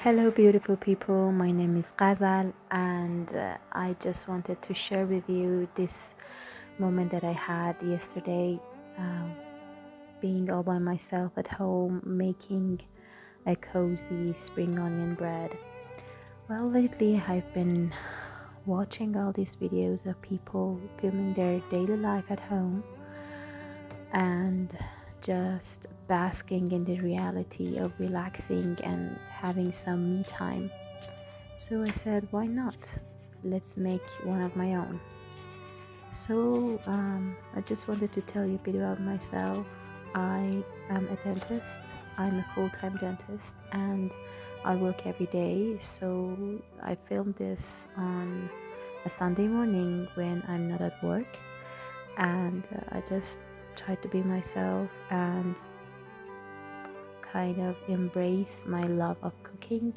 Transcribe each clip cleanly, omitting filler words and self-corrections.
Hello, beautiful people. My name is Ghazal, and I just wanted to share with you this moment that I had yesterday, uh, being all by myself at home, making a cozy spring onion bread. Well, lately I've been watching all these videos of people filming their daily life at home and just basking in the reality of relaxing and having some me time. So I said, why not? Let's make one of my own. So I just wanted to tell you a bit about myself. I am a dentist. I'm a full-time dentist and I work every day. So I filmed this on a Sunday morning when I'm not at work, and I just tried to be myself and kind of embrace my love of cooking.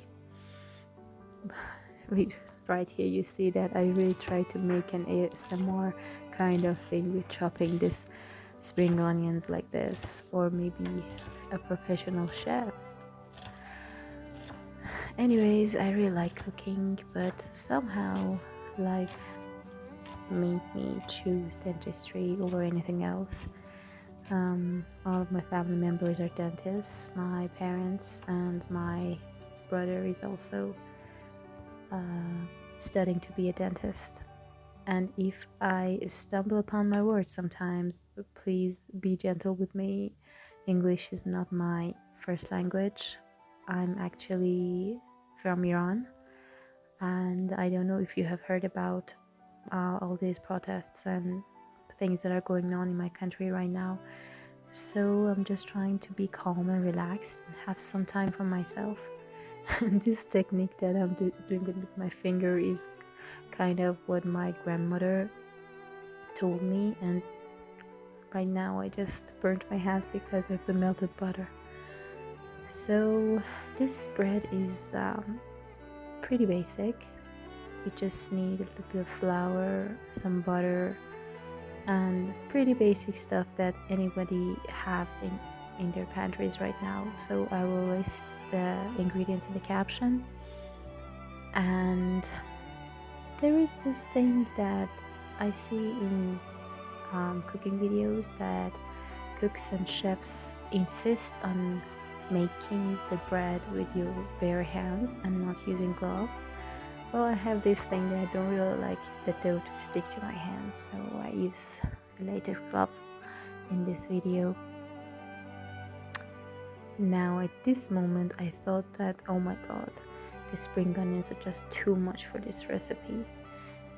Right here you see that I really try to make an ASMR kind of thing with chopping this spring onions like this, or maybe a professional chef. Anyways, I really like cooking, but somehow life made me choose dentistry over anything else. All of my family members are dentists, my parents, and my brother is also studying to be a dentist. And if I stumble upon my words sometimes, please be gentle with me. English is not my first language. I'm actually from Iran, and I don't know if you have heard about all these protests and things that are going on in my country right now. So I'm just trying to be calm and relaxed and have some time for myself. And this technique that I'm doing with my finger is kind of what my grandmother told me, and right now I just burnt my hands because of the melted butter. So this bread is pretty basic. You just need a little bit of flour, some butter, and pretty basic stuff that anybody have in their pantries right now. So I will list the ingredients in the caption. And there is this thing that I see in cooking videos that cooks and chefs insist on making the bread with your bare hands and not using gloves. Well, I have this thing that I don't really like the dough to stick to my hands, so I use a latex glove in this video. Now at this moment I thought that, oh my god, the spring onions are just too much for this recipe,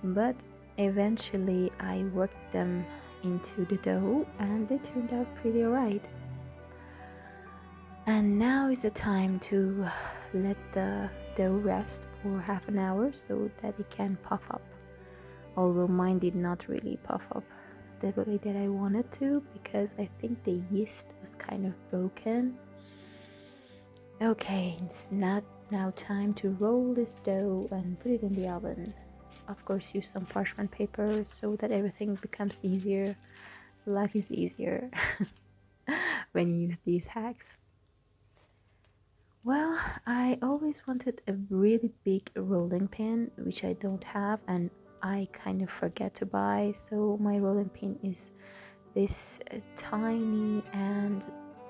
but eventually I worked them into the dough and they turned out pretty alright. And now is the time to let the dough rest for half an hour so that it can puff up. Although mine did not really puff up the way that I wanted to, because I think the yeast was kind of broken. Okay, it's not now time to roll this dough and put it in the oven. Of course, use some parchment paper so that everything becomes easier. Life is easier when you use these hacks. Well, I always wanted a really big rolling pin, which I don't have, and I kind of forget to buy. So my rolling pin is this tiny and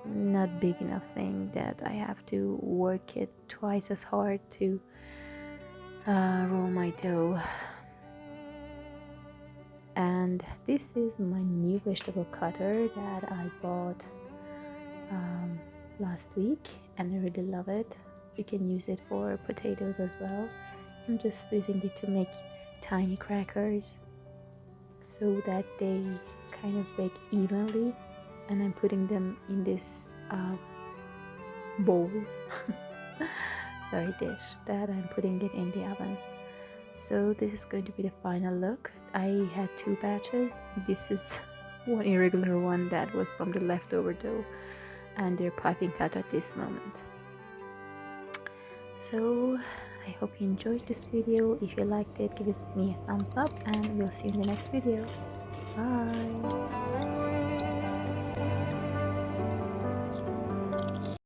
not big enough thing that I have to work it twice as hard to roll my dough. And this is my new vegetable cutter that I bought last week, and I really love it. You can use it for potatoes as well. I'm just using it to make tiny crackers so that they kind of bake evenly, and I'm putting them in this bowl dish that I'm putting it in the oven. So this is going to be the final look. I had 2 batches. This is one irregular one that was from the leftover dough, and they're piping hot at this moment. So I hope you enjoyed this video. If you liked it, give me a thumbs up, and we'll see you in the next video. Bye.